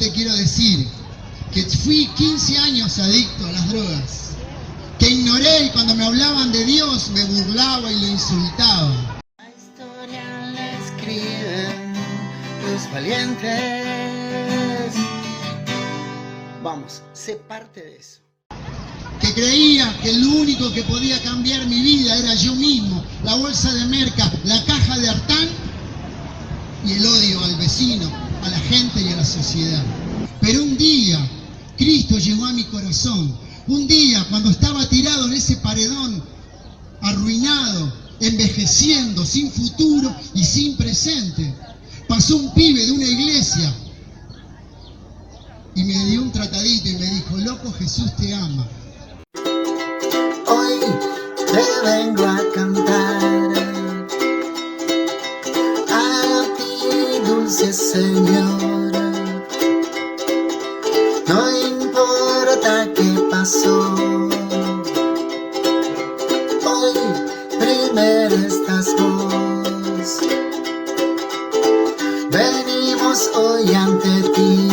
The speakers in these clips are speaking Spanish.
te quiero decir que fui 15 años adicto a las drogas, que ignoré y cuando me hablaban de Dios me burlaba y lo insultaba. La historia la escriben los valientes. Vamos, sé parte de eso. Que creía que lo único que podía cambiar mi vida era yo mismo, la bolsa de merca, la caja de Artán y el odio al vecino, a la gente y a la sociedad. Pero un día Cristo llegó a mi corazón. Un día cuando estaba tirado en ese paredón, arruinado, envejeciendo, sin futuro y sin presente, pasó un pibe de una iglesia y me dio un tratadito y me dijo: loco, Jesús te ama. Hoy te vengo a cantar a ti, dulce Señor. No importa qué pasó, hoy primero estás vos. Venimos hoy ante ti.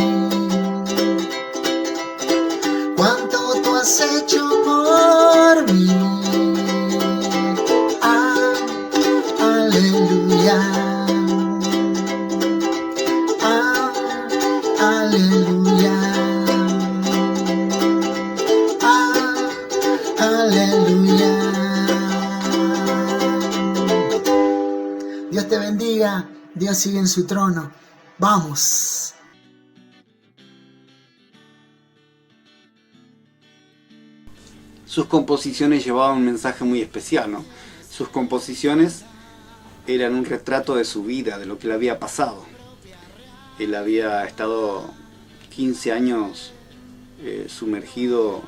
Cuánto tú has hecho por mí. Ah, aleluya. Ah, aleluya. Ah, aleluya. Dios te bendiga. Dios sigue en su trono. Vamos. Sus composiciones llevaban un mensaje muy especial, ¿no? Sus composiciones eran un retrato de su vida, de lo que le había pasado. Él había estado 15 años sumergido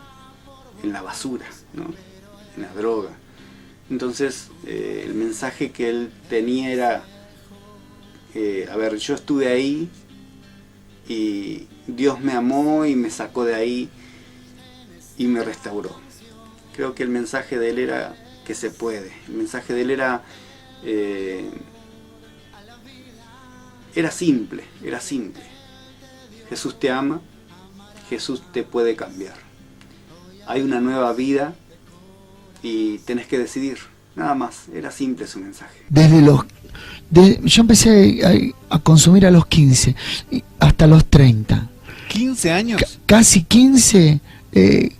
en la basura, ¿no? En la droga. Entonces, el mensaje que él tenía era, a ver, yo estuve ahí y Dios me amó y me sacó de ahí y me restauró. Creo que el mensaje de él era que se puede. El mensaje de él era simple, era simple. Jesús te ama, Jesús te puede cambiar. Hay una nueva vida y tenés que decidir, nada más. Era simple su mensaje. Yo empecé a consumir a los 15 hasta los 30. ¿15 años? Casi 15,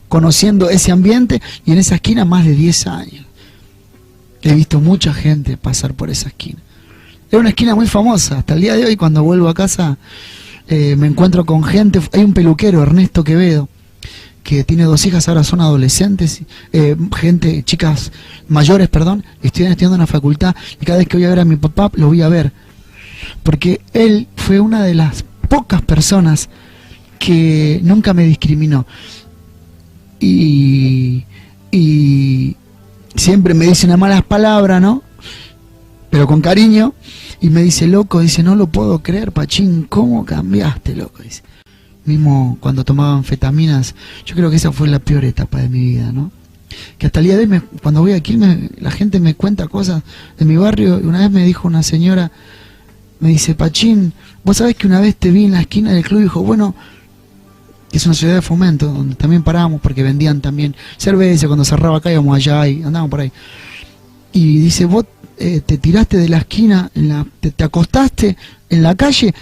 conociendo ese ambiente, y en esa esquina más de 10 años. He visto mucha gente pasar por esa esquina. Era una esquina muy famosa. Hasta el día de hoy, cuando vuelvo a casa, me encuentro con gente. Hay un peluquero, Ernesto Quevedo, que tiene 2 hijas, ahora son adolescentes, chicas mayores, perdón, estudiando en la facultad, y cada vez que voy a ver a mi papá, lo voy a ver. Porque él fue una de las pocas personas que nunca me discriminó. Y siempre me dice unas malas palabras, ¿no? Pero con cariño, y me dice: loco, dice, no lo puedo creer, Pachín, ¿cómo cambiaste, loco? Dice. Mismo cuando tomaba anfetaminas, yo creo que esa fue la peor etapa de mi vida, ¿no? Que hasta el día de hoy, cuando voy aquí, la gente me cuenta cosas de mi barrio. Una vez me dijo una señora, me dice: Pachín, vos sabés que una vez te vi en la esquina del club. Y dijo: bueno, es una ciudad de Fomento, donde también parábamos porque vendían también cerveza. Cuando cerraba acá íbamos allá y andábamos por ahí. Y dice: vos te tiraste de la esquina, te acostaste en la calle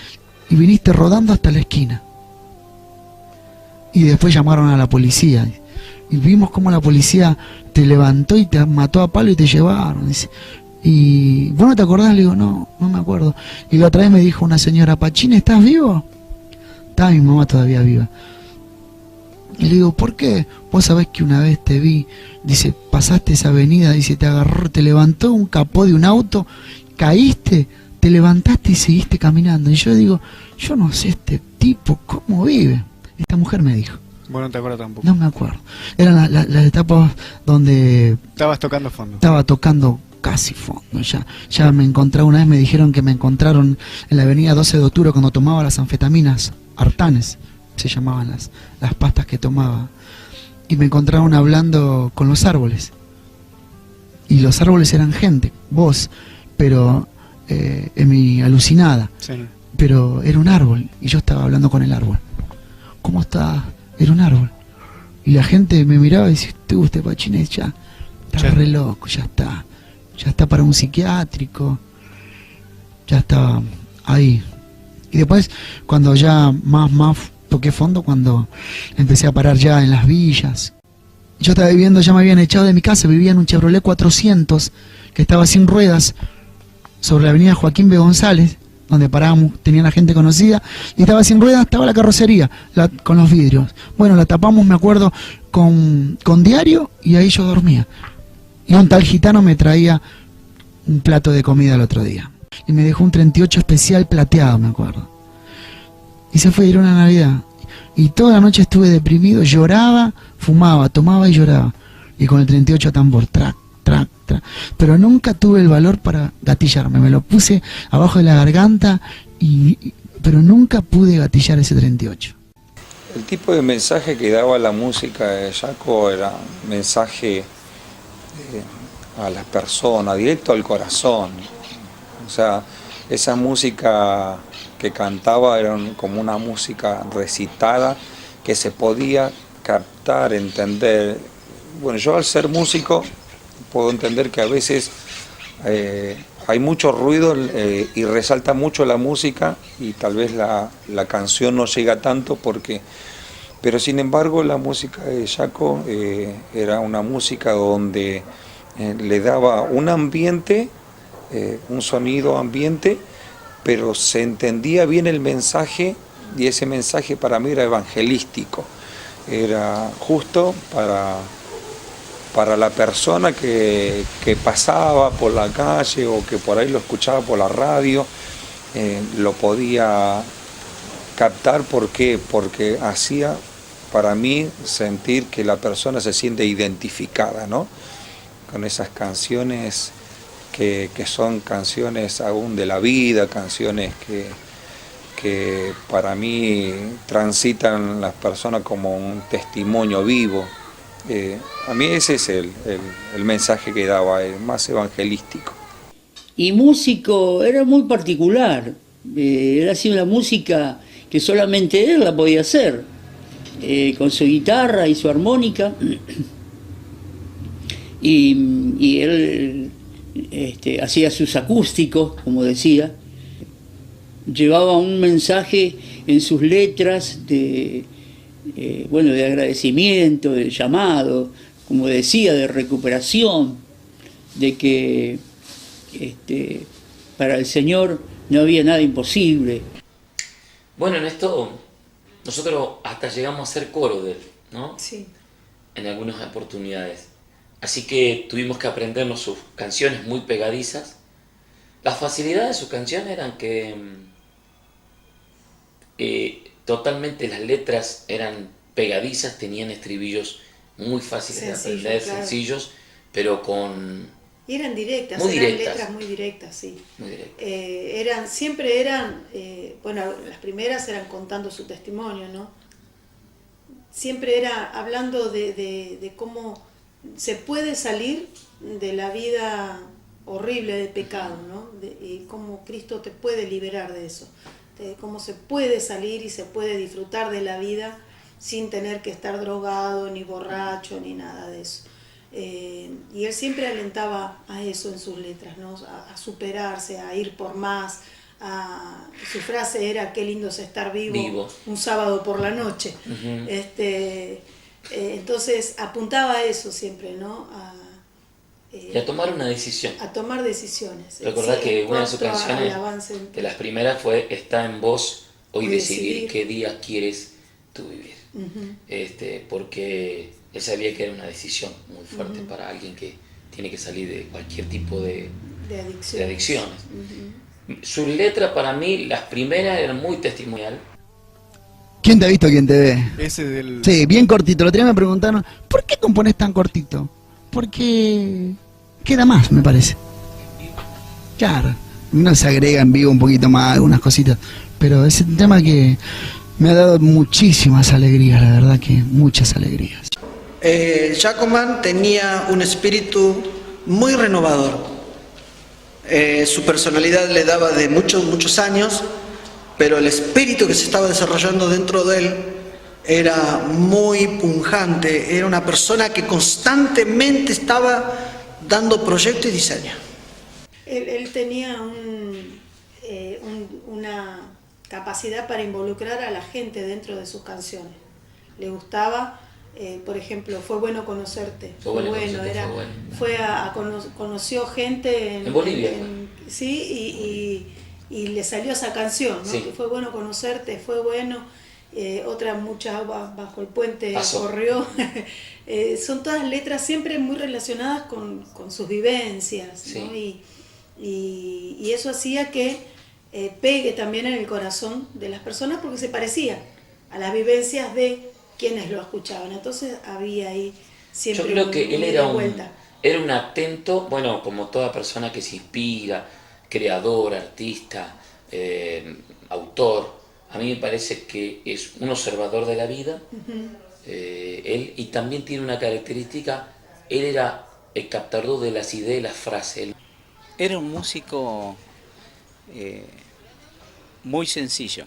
y viniste rodando hasta la esquina. Y después llamaron a la policía. Y vimos cómo la policía te levantó y te mató a palo y te llevaron. Dice, y ¿vos no te acordás? Le digo: no me acuerdo. Y la otra vez me dijo una señora: Pachín, ¿estás vivo? Estaba mi mamá todavía viva. Y le digo: ¿por qué? Vos sabés que una vez te vi, dice, pasaste esa avenida, dice, te agarró, te levantó un capó de un auto, caíste, te levantaste y seguiste caminando. Y yo digo: yo no sé este tipo cómo vive. Esta mujer me dijo. Bueno, no te acuerdas tampoco. No me acuerdo. Eran las etapas donde estabas tocando fondo. Estaba tocando casi fondo. Ya me encontraba, una vez me dijeron que me encontraron en la avenida 12 de octubre cuando tomaba las anfetaminas, Artanes, se llamaban las pastas que tomaba. Y me encontraron hablando con los árboles. Y los árboles eran gente, voz, pero alucinada. Sí. Pero era un árbol y yo estaba hablando con el árbol. ¿cómo está? Era un árbol. Y la gente me miraba y decía, usted Pachines ya está re loco, ya está para un psiquiátrico, ya estaba ahí. Y después, cuando ya más toqué fondo, cuando empecé a parar ya en las villas. Yo estaba viviendo, ya me habían echado de mi casa, vivía en un Chevrolet 400, que estaba sin ruedas, sobre la avenida Joaquín B. González, donde parábamos, tenía la gente conocida, y estaba sin ruedas, estaba la carrocería, con los vidrios. Bueno, la tapamos, me acuerdo, con diario, y ahí yo dormía. Y un tal gitano me traía un plato de comida el otro día. Y me dejó un 38 especial plateado, me acuerdo. Y se fue a ir una Navidad. Y toda la noche estuve deprimido, lloraba, fumaba, tomaba y lloraba. Y con el 38 a tambor, trac, trac, trac. Pero nunca tuve el valor para gatillarme. Me lo puse abajo de la garganta, pero nunca pude gatillar ese 38. El tipo de mensaje que daba la música de Jaco era un mensaje a las personas, directo al corazón. O sea, esa música que cantaba era como una música recitada que se podía captar, entender. Bueno, yo al ser músico puedo entender que a veces hay mucho ruido y resalta mucho la música y tal vez la canción no llega tanto pero sin embargo la música de Jaco era una música donde le daba un ambiente, un sonido ambiente, pero se entendía bien el mensaje y ese mensaje para mí era evangelístico, era justo para la persona que pasaba por la calle o que por ahí lo escuchaba por la radio, lo podía captar. ¿Por qué? Porque hacía para mí sentir que la persona se siente identificada, ¿no? Con esas canciones que son canciones aún de la vida, canciones que para mí transitan las personas como un testimonio vivo. A mí ese es el mensaje que daba, el más evangelístico. Y músico era muy particular, era así una música que solamente él la podía hacer, con su guitarra y su armónica, y él hacía sus acústicos, como decía, llevaba un mensaje en sus letras de agradecimiento, de llamado, como decía, de recuperación, de que para el Señor no había nada imposible. Bueno, en esto nosotros hasta llegamos a hacer coro de él, ¿no? Sí. En algunas oportunidades. Así que tuvimos que aprendernos sus canciones muy pegadizas. La facilidad de sus canciones eran que totalmente las letras eran pegadizas, tenían estribillos muy fáciles de aprender, claro, sencillos, pero y eran directas, muy eran directas. Letras muy directas, sí. Muy directas. Las primeras eran contando su testimonio, ¿no? Siempre era hablando de cómo se puede salir de la vida horrible de pecado, ¿no? Y cómo Cristo te puede liberar de eso, de cómo se puede salir y se puede disfrutar de la vida sin tener que estar drogado, ni borracho, ni nada de eso. Y él siempre alentaba a eso en sus letras, ¿no? A superarse, a ir por más. Su frase era: qué lindo es estar vivo un sábado por la noche. Uh-huh. Entonces apuntaba a eso siempre, ¿no? Y a tomar una decisión. A tomar decisiones. Recordá que una de sus canciones, de las primeras, fue: está en vos hoy decidir qué día quieres tú vivir. Uh-huh. Porque él sabía que era una decisión muy fuerte, uh-huh, para alguien que tiene que salir de cualquier tipo de adicciones. Uh-huh. Sus letras, para mí, las primeras eran muy testimonial. ¿Quién te ha visto, quién te ve? Ese del... Sí, bien cortito. El otro día me preguntaron, ¿por qué componés tan cortito? Porque queda más, me parece. Claro, uno se agrega en vivo un poquito más, algunas cositas, pero es un tema que me ha dado muchísimas alegrías, la verdad que muchas alegrías. Jaco Man tenía un espíritu muy renovador. Su personalidad le daba de muchos años, pero el espíritu que se estaba desarrollando dentro de él era muy pujante, era una persona que constantemente estaba dando proyectos y diseño. Él tenía una capacidad para involucrar a la gente dentro de sus canciones. Le gustaba, por ejemplo, Fue bueno conocerte. Conoció gente en Bolivia. Y le salió esa canción, ¿no? Sí. Que fue bueno conocerte, fue bueno. Otra, Mucha agua bajo el puente Pasó. Corrió. Son todas letras siempre muy relacionadas con sus vivencias, Sí. ¿no? Y eso hacía que pegue también en el corazón de las personas porque se parecía a las vivencias de quienes lo escuchaban. Entonces había ahí siempre Yo creo que él era vuelta. era un atento, bueno, como toda persona que se inspira, creador, artista, autor. A mí me parece que es un observador de la vida, él, y también tiene una característica, él era el captador de las ideas y las frases. Era un músico muy sencillo,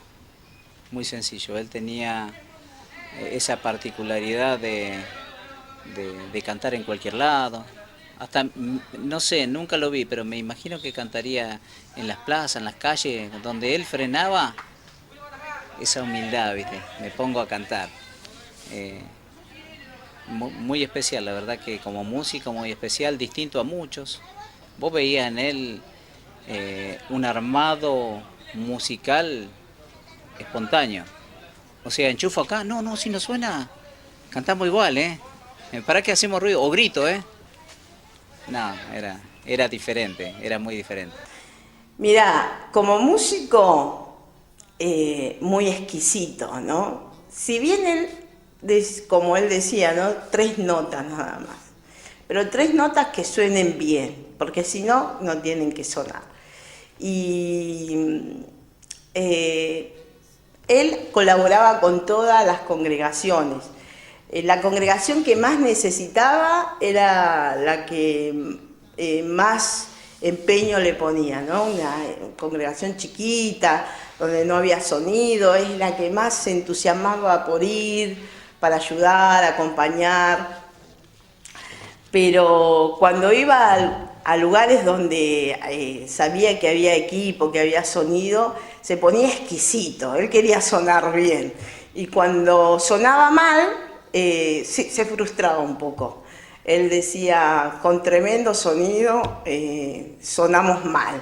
muy sencillo. Él tenía esa particularidad de cantar en cualquier lado. Hasta, no sé, nunca lo vi, pero me imagino que cantaría en las plazas, en las calles, donde él frenaba. Esa humildad, ¿viste? Me pongo a cantar. Muy especial, la verdad que como músico muy especial, distinto a muchos. Vos veías en él un armado musical espontáneo. O sea, enchufo acá, no, si no suena, cantamos igual, ¿Para qué hacemos ruido? O grito, No, era diferente, era muy diferente. Mirá, como músico, muy exquisito, ¿no? Si bien él, como él decía, ¿no? 3 notas nada más, pero 3 notas que suenen bien, porque si no, no tienen que sonar. Y él colaboraba con todas las congregaciones. La congregación que más necesitaba era la que más empeño le ponía, ¿no? Una congregación chiquita, donde no había sonido, es la que más se entusiasmaba por ir, para ayudar, acompañar. Pero cuando iba a lugares donde sabía que había equipo, que había sonido, se ponía exquisito, él quería sonar bien. Y cuando sonaba mal, se frustraba un poco. Él decía, con tremendo sonido, sonamos mal.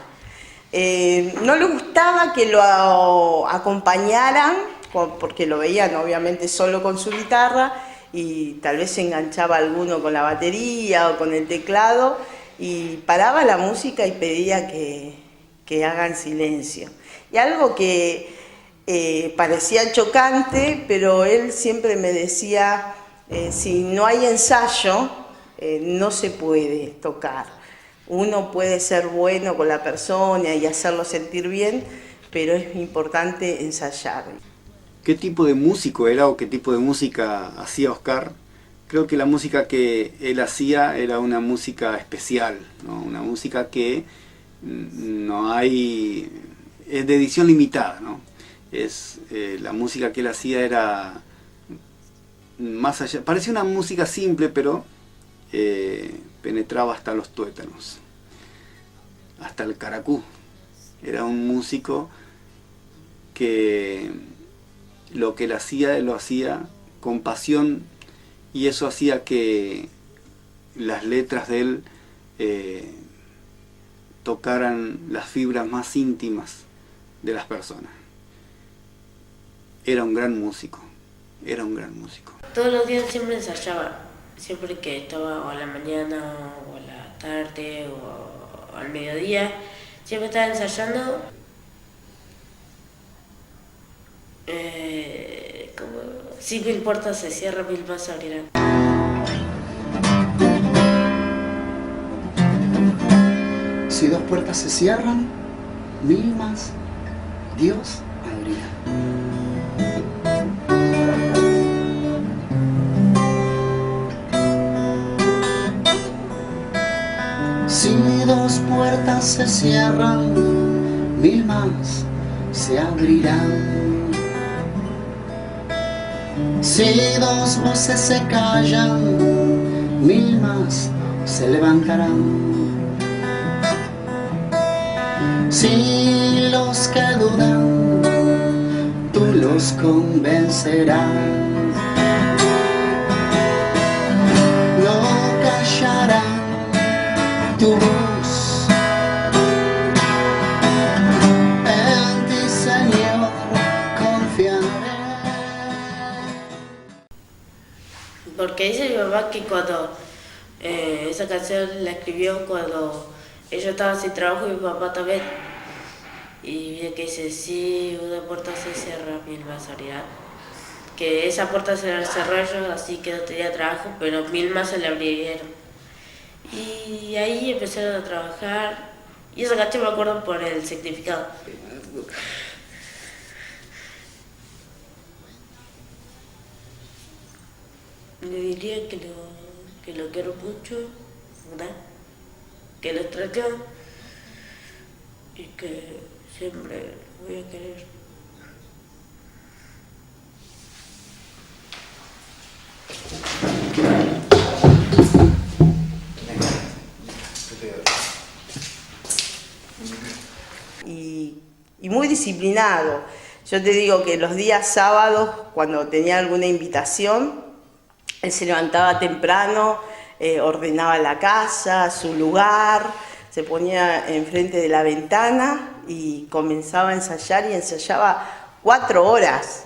No le gustaba que lo acompañaran, porque lo veían obviamente solo con su guitarra, y tal vez se enganchaba alguno con la batería o con el teclado, y paraba la música y pedía que hagan silencio. Y algo que parecía chocante, pero él siempre me decía, si no hay ensayo, no se puede tocar. Uno puede ser bueno con la persona y hacerlo sentir bien, pero es importante ensayar. ¿Qué tipo de músico era o qué tipo de música hacía Oscar? Creo que la música que él hacía era una música especial, ¿no? Una música que no hay, es de edición limitada, ¿no? La música que él hacía era más allá, parecía una música simple, pero penetraba hasta los tuétanos, hasta el caracú. Era un músico que lo que él hacía, lo hacía con pasión, y eso hacía que las letras de él tocaran las fibras más íntimas de las personas. Era un gran músico, era un gran músico. Todos los días siempre ensayaba, siempre que estaba o a la mañana o a la tarde o al mediodía, siempre estaba ensayando. Como si 1000 puertas se cierran, 1000 más se abrirán. Si 2 puertas se cierran, 1000 más Dios abrirá. Si 2 puertas se cierran, 1000 más se abrirán. Si dos voces se callan, 1000 más se levantarán. Si los que dudan, tú los convencerás. No callarán tu voz. En ti, Señor, confiaré. Porque dice mi mamá que cuando esa canción la escribió cuando ella estaba sin trabajo y mi papá también. Y viene que dice, si una puerta se cierra, 1000 más abrirán. Que esa puerta se la cerró ellos, así que no tenía trabajo, pero 1000 más se le abrieron. Y ahí empezaron a trabajar. Y esa canción me acuerdo por el significado. Le diría que lo quiero mucho, ¿verdad? Que lo extraño y que siempre lo voy a querer. Y muy disciplinado. Yo te digo que los días sábados, cuando tenía alguna invitación, él se levantaba temprano, ordenaba la casa, su lugar, se ponía enfrente de la ventana y comenzaba a ensayar y ensayaba 4 horas,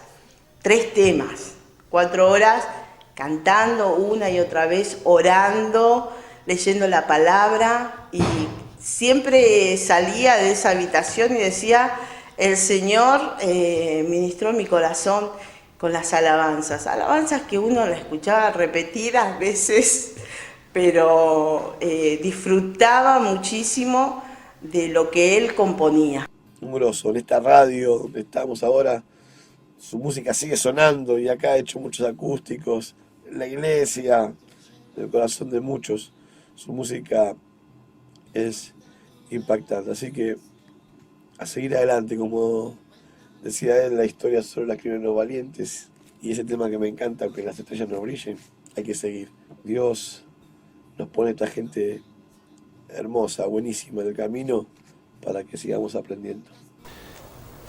3 temas, 4 horas cantando una y otra vez, orando, leyendo la palabra, y siempre salía de esa habitación y decía, el Señor ministró mi corazón con las alabanzas que uno la escuchaba repetidas veces, pero disfrutaba muchísimo de lo que él componía. Un grosso, en esta radio donde estamos ahora, su música sigue sonando y acá ha hecho muchos acústicos, en la iglesia, en el corazón de muchos, su música es impactante, así que a seguir adelante, como decía él, la historia solo la escriben los valientes, y ese tema que me encanta, que las estrellas no brillen, hay que seguir. Dios nos pone a esta gente hermosa, buenísima en el camino para que sigamos aprendiendo.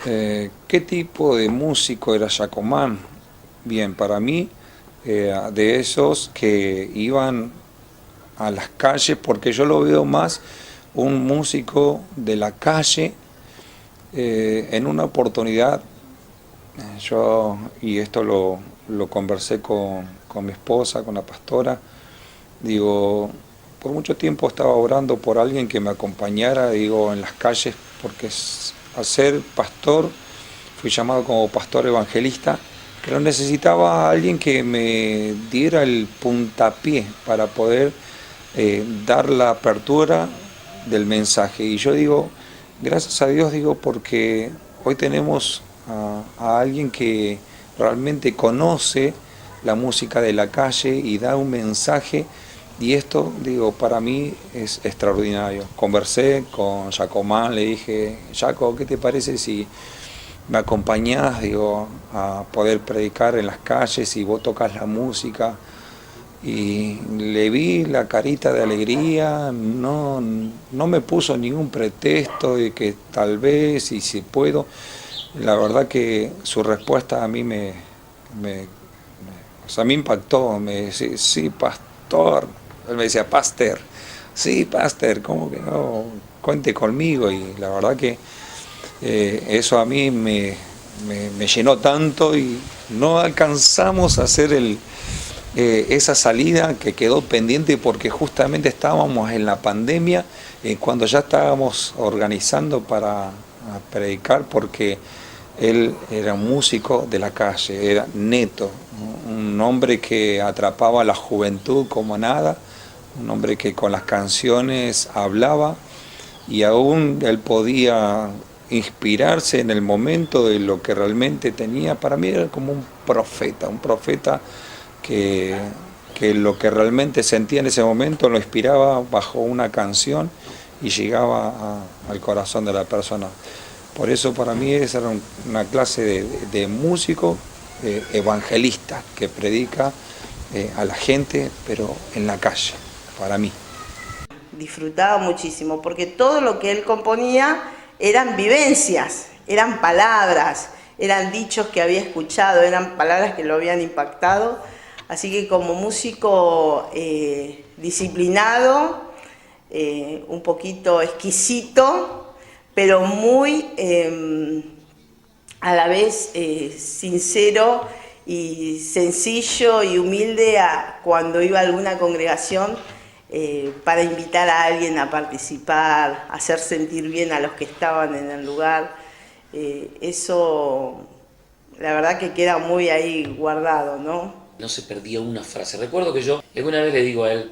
¿Qué tipo de músico era Giacomán? Bien, para mí, de esos que iban a las calles, porque yo lo veo más un músico de la calle. En una oportunidad, y esto lo conversé con mi esposa, con la pastora, digo, por mucho tiempo estaba orando por alguien que me acompañara, digo, en las calles, porque al ser pastor, fui llamado como pastor evangelista, pero necesitaba a alguien que me diera el puntapié para poder dar la apertura del mensaje. Y yo digo, gracias a Dios, digo, porque hoy tenemos a alguien que realmente conoce la música de la calle y da un mensaje, y esto, digo, para mí es extraordinario. Conversé con Giacomán, le dije, Giaco, ¿qué te parece si me acompañás, digo, a poder predicar en las calles y vos tocas la música? Y le vi la carita de alegría, no me puso ningún pretexto de que tal vez y si puedo. La verdad que su respuesta a mí me impactó. Me decía, sí, pastor. Él me decía, pastor. Sí, pastor, ¿cómo que no? Cuente conmigo. Y la verdad que eso a mí me llenó tanto, y no alcanzamos a hacer esa salida que quedó pendiente porque justamente estábamos en la pandemia, cuando ya estábamos organizando para predicar, porque él era un músico de la calle, era neto, un hombre que atrapaba a la juventud como nada, un hombre que con las canciones hablaba, y aún él podía inspirarse en el momento de lo que realmente tenía. Para mí era como un profeta que lo que realmente sentía en ese momento lo inspiraba bajo una canción y llegaba al corazón de la persona. Por eso para mí esa era una clase de músico evangelista que predica a la gente, pero en la calle, para mí. Disfrutaba muchísimo, porque todo lo que él componía eran vivencias, eran palabras, eran dichos que había escuchado, eran palabras que lo habían impactado. Así que como músico disciplinado, un poquito exquisito, pero muy a la vez sincero y sencillo y humilde cuando iba a alguna congregación para invitar a alguien a participar, hacer sentir bien a los que estaban en el lugar. Eso, la verdad que queda muy ahí guardado, ¿no? No se perdía una frase. Recuerdo que yo alguna vez le digo a él,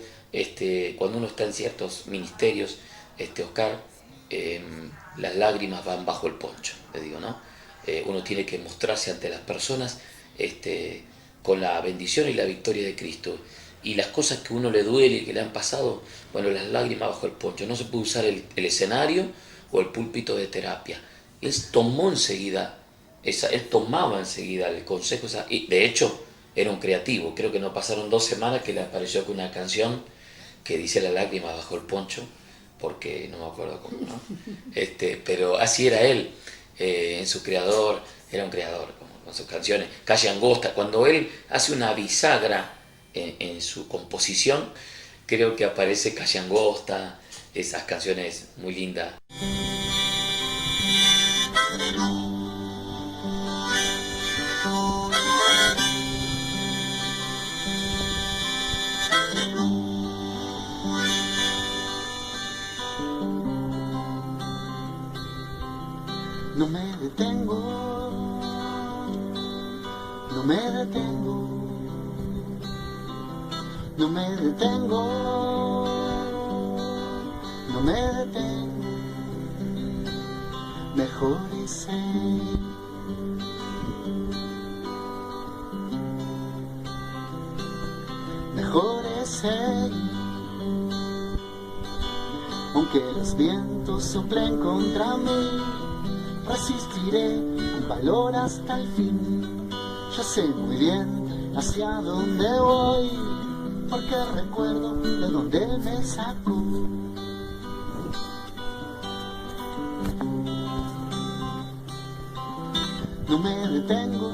cuando uno está en ciertos ministerios, Oscar, las lágrimas van bajo el poncho, le digo, ¿no? Uno tiene que mostrarse ante las personas con la bendición y la victoria de Cristo. Y las cosas que a uno le duele y que le han pasado, bueno, las lágrimas bajo el poncho. No se puede usar el escenario o el púlpito de terapia. Él tomó enseguida, él tomaba enseguida el consejo, y de hecho era un creativo. Creo que no pasaron 2 semanas que le apareció con una canción que dice la lágrima bajo el poncho, porque no me acuerdo cómo, ¿no? Pero así era él, en su creador, era un creador, con sus canciones. Calle Angosta, cuando él hace una bisagra en su composición, creo que aparece Calle Angosta, esas canciones muy lindas. No me detengo, no me detengo, no me detengo, no me detengo, mejor es seguir, mejor es seguir, aunque los vientos soplen contra mí. Resistiré con valor hasta el fin. Yo sé muy bien hacia dónde voy, porque recuerdo de dónde él me sacó. No me detengo,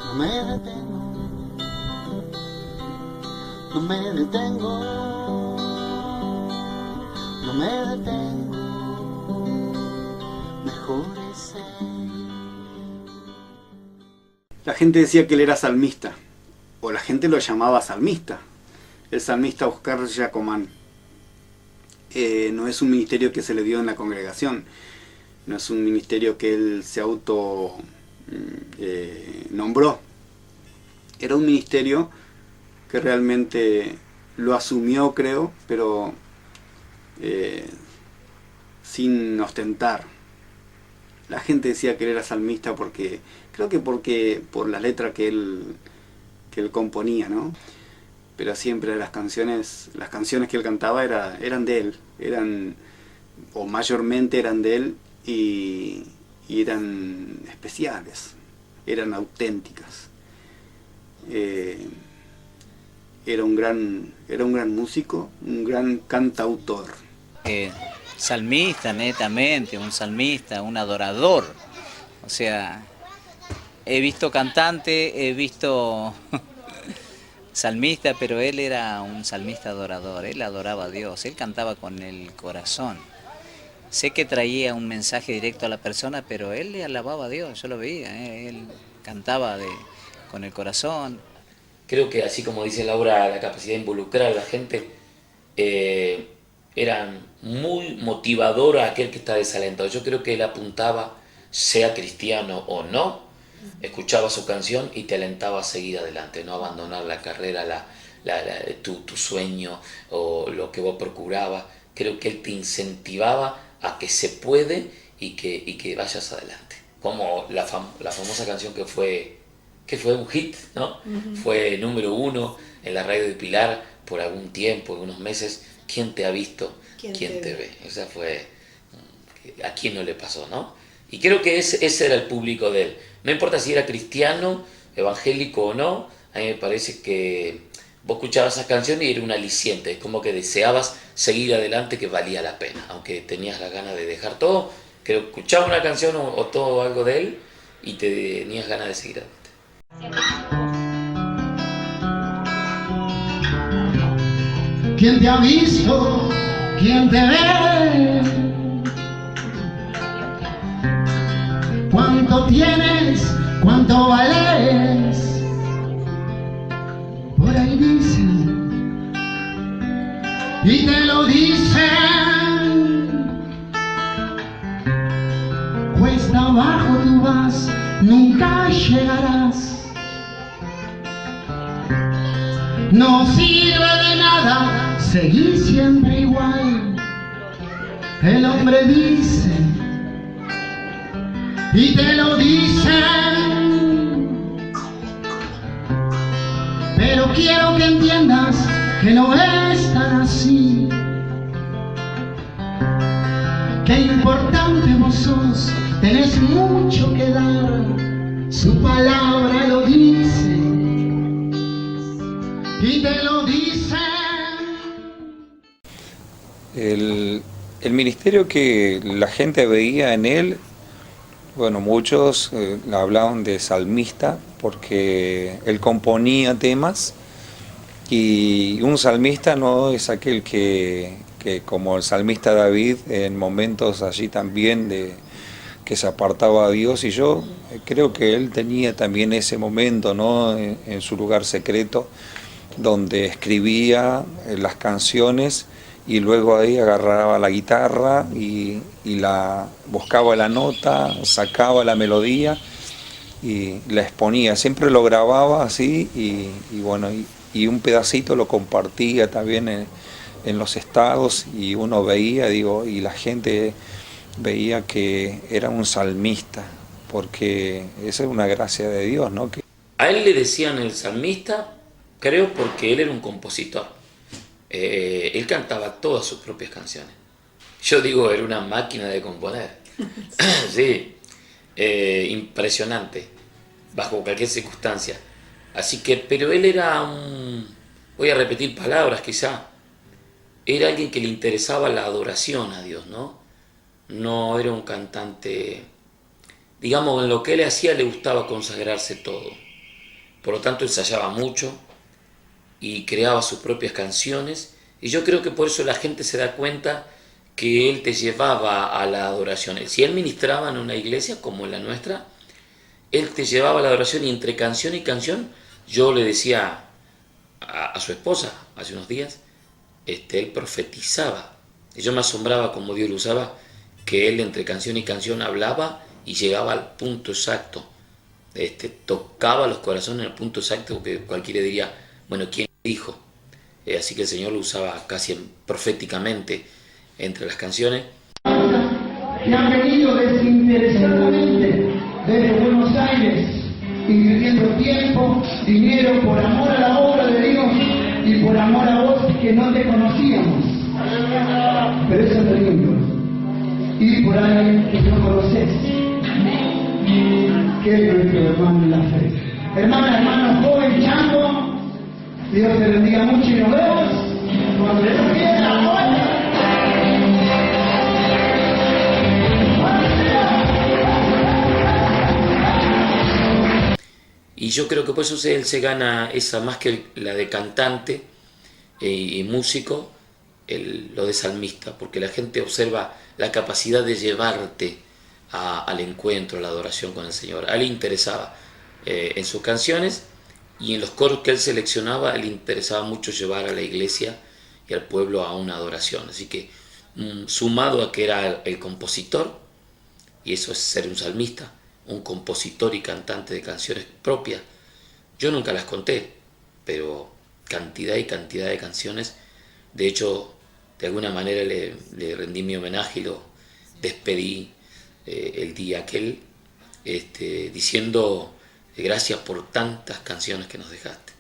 no me detengo, no me detengo, no me detengo. La gente decía que él era salmista, o la gente lo llamaba salmista. El salmista Oscar Giacomán. No es un ministerio que se le dio en la congregación, no es un ministerio que él se auto nombró. Era un ministerio que realmente lo asumió, creo, pero sin ostentar. La gente decía que él era salmista porque por la letra que él componía, ¿no? Pero siempre las canciones que él cantaba eran de él, o mayormente eran de él, y eran especiales, eran auténticas. Era un gran músico, un gran cantautor. Salmista, netamente, un salmista, un adorador. O sea, he visto cantante, he visto salmista, pero él era un salmista adorador. Él adoraba a Dios, él cantaba con el corazón. Sé que traía un mensaje directo a la persona, pero él le alababa a Dios, yo lo veía, él cantaba con el corazón. Creo que así como dice Laura, la capacidad de involucrar a la gente era muy motivadora a aquel que está desalentado. Yo creo que él apuntaba, sea cristiano o no, escuchaba su canción y te alentaba a seguir adelante, no abandonar la carrera, tu sueño o lo que vos procurabas. Creo que él te incentivaba a que se puede y que vayas adelante. Como la famosa canción que fue un hit, ¿no? Uh-huh. Fue número 1 en la radio de Pilar por algún tiempo, algunos meses. ¿Quién te ha visto? ¿Quién te ve? O sea, fue... ¿A quién no le pasó, no? Y creo que ese era el público de él. No importa si era cristiano, evangélico o no, a mí me parece que vos escuchabas esas canciones y era un aliciente, es como que deseabas seguir adelante, que valía la pena, aunque tenías la ganas de dejar todo, creo que escuchabas una canción o todo algo de él y tenías ganas de seguir adelante. ¿Quién te ha visto? ¿Quién te ve? ¿Cuánto tienes? ¿Cuánto vales? Por ahí dicen, y te lo dicen, cuesta abajo tú vas, nunca llegarás. No sirve de nada, seguir siempre igual. El hombre dice, y te lo dicen, pero quiero que entiendas que no es tan así. Qué importante vos sos, tenés mucho que dar, su palabra lo dice, y te lo dicen. El ministerio que la gente veía en él, bueno, muchos hablaban de salmista porque él componía temas, y un salmista no es aquel que como el salmista David, en momentos allí también que se apartaba a Dios, y yo creo que él tenía también ese momento, ¿no?, en su lugar secreto, donde escribía las canciones y luego ahí agarraba la guitarra y buscaba la nota, sacaba la melodía y la exponía. Siempre lo grababa así y bueno, y un pedacito lo compartía también en los estados, y uno veía, y la gente veía que era un salmista, porque esa es una gracia de Dios, ¿no? A él le decían el salmista, creo, porque él era un compositor. Él cantaba todas sus propias canciones. Yo digo, era una máquina de componer. Sí, impresionante, bajo cualquier circunstancia. Así que, pero él era voy a repetir palabras quizá, era alguien que le interesaba la adoración a Dios, ¿no? No era un cantante, digamos, en lo que él hacía le gustaba consagrarse todo. Por lo tanto, ensayaba mucho y creaba sus propias canciones, y yo creo que por eso la gente se da cuenta que él te llevaba a la adoración. Si él ministraba en una iglesia como en la nuestra, él te llevaba a la adoración, y entre canción y canción, yo le decía a su esposa hace unos días, él profetizaba. Y yo me asombraba como Dios lo usaba, que él entre canción y canción hablaba y llegaba al punto exacto. Tocaba los corazones en el punto exacto, que cualquiera diría, bueno, ¿quién dijo? Así que el Señor lo usaba casi proféticamente entre las canciones. Que han venido desinteresadamente desde Buenos Aires, invirtiendo tiempo, dinero, por amor a la obra de Dios y por amor a vos, que no te conocíamos. Pero eso es lindo. Y por alguien que no conoces, que es nuestro hermano en la fe. Hermana, hermano joven, chango, Dios te bendiga mucho y nos vemos cuando Dios quiera. Y yo creo que por eso él se gana esa, más que la de cantante y músico, lo de salmista, porque la gente observa la capacidad de llevarte al encuentro, a la adoración con el Señor. A él le interesaba en sus canciones y en los coros que él seleccionaba, le interesaba mucho llevar a la iglesia y al pueblo a una adoración. Así que sumado a que era el compositor, y eso es ser un salmista, un compositor y cantante de canciones propias. Yo nunca las conté, pero cantidad y cantidad de canciones. De hecho, de alguna manera le rendí mi homenaje y lo despedí el día aquel, diciendo gracias por tantas canciones que nos dejaste.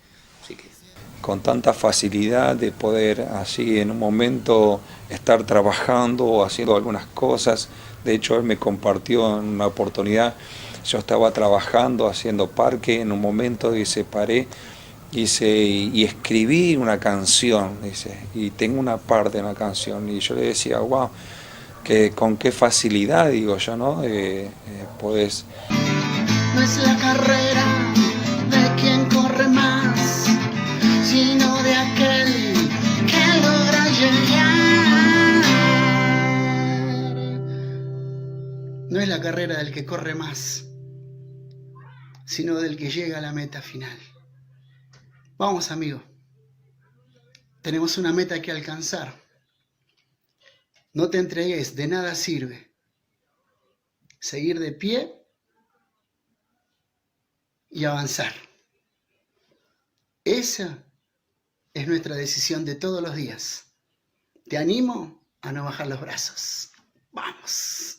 Así que... con tanta facilidad de poder así en un momento estar trabajando o haciendo algunas cosas. De hecho, él me compartió en una oportunidad, yo estaba trabajando, haciendo parque, en un momento dice, paré, dice, y escribí una canción, dice, y tengo una parte de una canción, y yo le decía, wow, que con qué facilidad, digo yo, ¿no? Podés... No es la carrera de quien corre más, sino de aquel que logra llegar. No es la carrera del que corre más, sino del que llega a la meta final. Vamos, amigo. Tenemos una meta que alcanzar. No te entregues, de nada sirve seguir de pie y avanzar. Esa es nuestra decisión de todos los días. Te animo a no bajar los brazos. ¡Vamos!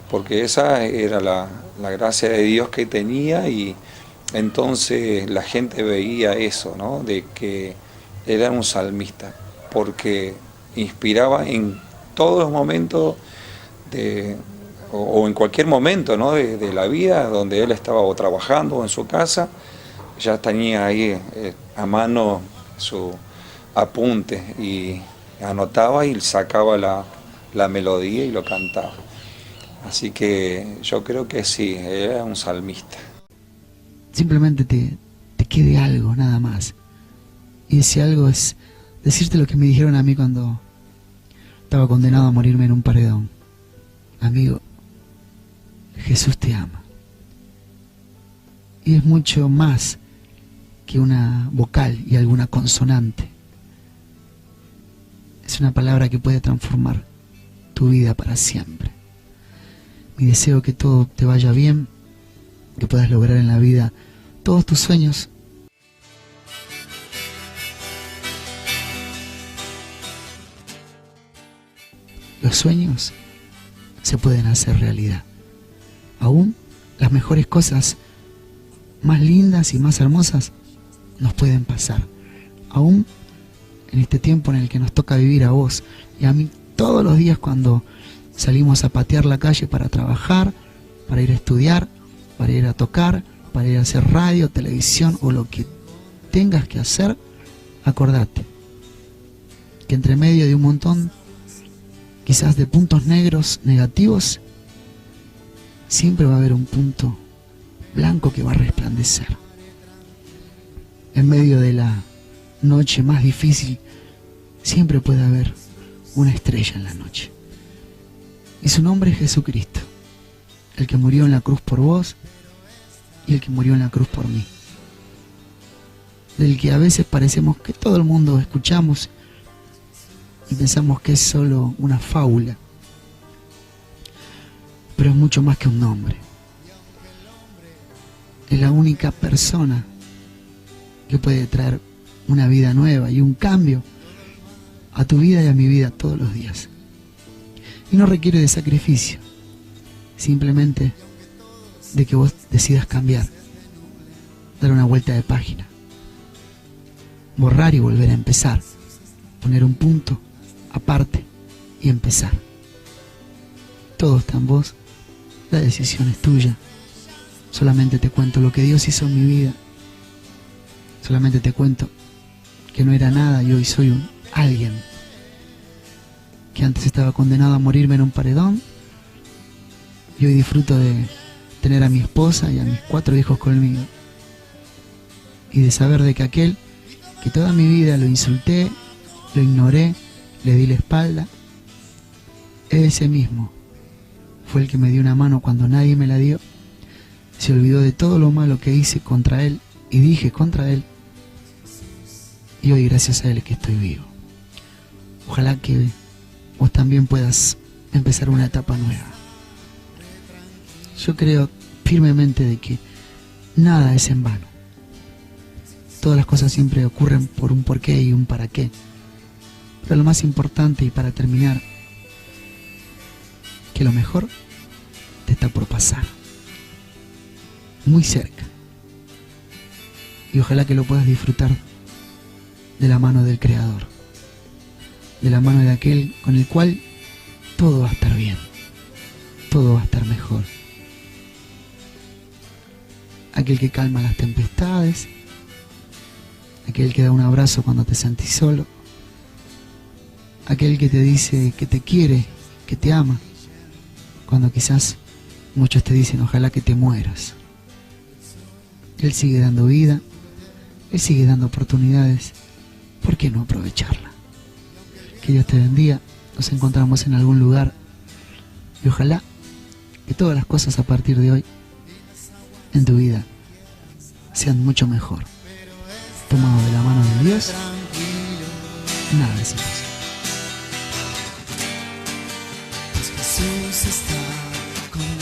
Porque esa era la gracia de Dios que tenía, y entonces la gente veía eso, ¿no? De que era un salmista, porque inspiraba en todos los momentos o en cualquier momento, ¿no? de la vida, donde él estaba o trabajando o en su casa, ya tenía ahí a mano su apunte y anotaba y sacaba la melodía y lo cantaba. Así que yo creo que sí, era un salmista. Simplemente te quede algo, nada más. Y ese algo es decirte lo que me dijeron a mí cuando estaba condenado a morirme en un paredón. Amigo, Jesús te ama. Y es mucho más que una vocal y alguna consonante. Es una palabra que puede transformar tu vida para siempre. Mi deseo que todo te vaya bien, que puedas lograr en la vida todos tus sueños. Los sueños se pueden hacer realidad. Aún las mejores cosas más lindas y más hermosas nos pueden pasar. Aún en este tiempo en el que nos toca vivir a vos y a mí todos los días, cuando salimos a patear la calle para trabajar, para ir a estudiar, para ir a tocar, para ir a hacer radio, televisión o lo que tengas que hacer, acordate que entre medio de un montón quizás de puntos negros negativos, siempre va a haber un punto blanco que va a resplandecer. En medio de la noche más difícil, siempre puede haber una estrella en la noche. Y su nombre es Jesucristo, el que murió en la cruz por vos y el que murió en la cruz por mí. Del que a veces parecemos que todo el mundo escuchamos y pensamos que es solo una fábula, pero es mucho más que un nombre. Es la única persona que puede traer una vida nueva y un cambio a tu vida y a mi vida todos los días. Y no requiere de sacrificio, simplemente de que vos decidas cambiar, dar una vuelta de página, borrar y volver a empezar, poner un punto aparte y empezar. Todo está en vos, la decisión es tuya. Solamente te cuento lo que Dios hizo en mi vida. Solamente te cuento que no era nada y hoy soy un alguien. Que antes estaba condenado a morirme en un paredón y hoy disfruto de tener a mi esposa y a mis 4 hijos conmigo. Y de saber de que aquel que toda mi vida lo insulté, lo ignoré, le di la espalda, ese mismo fue el que me dio una mano cuando nadie me la dio. Se olvidó de todo lo malo que hice contra él y dije contra él. Y hoy gracias a él es que estoy vivo. Ojalá que vos también puedas empezar una etapa nueva. Yo creo firmemente de que nada es en vano. Todas las cosas siempre ocurren por un porqué y un para qué. Pero lo más importante, y para terminar, que lo mejor te está por pasar. Muy cerca. Y ojalá que lo puedas disfrutar de la mano del Creador, de la mano de aquel con el cual todo va a estar bien, todo va a estar mejor. Aquel que calma las tempestades, aquel que da un abrazo cuando te sentís solo, aquel que te dice que te quiere, que te ama, cuando quizás muchos te dicen ojalá que te mueras. Él sigue dando vida, Él sigue dando oportunidades, ¿por qué no aprovecharla? Que Dios te bendiga, nos encontramos en algún lugar y ojalá que todas las cosas a partir de hoy en tu vida sean mucho mejor. Tomado de la mano de Dios, nada es imposible. Pues Jesús está conmigo.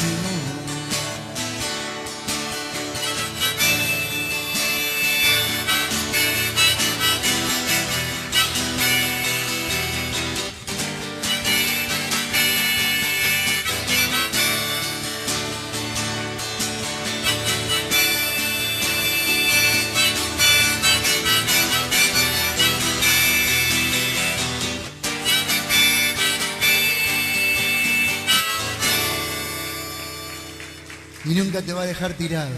Y nunca te va a dejar tirado.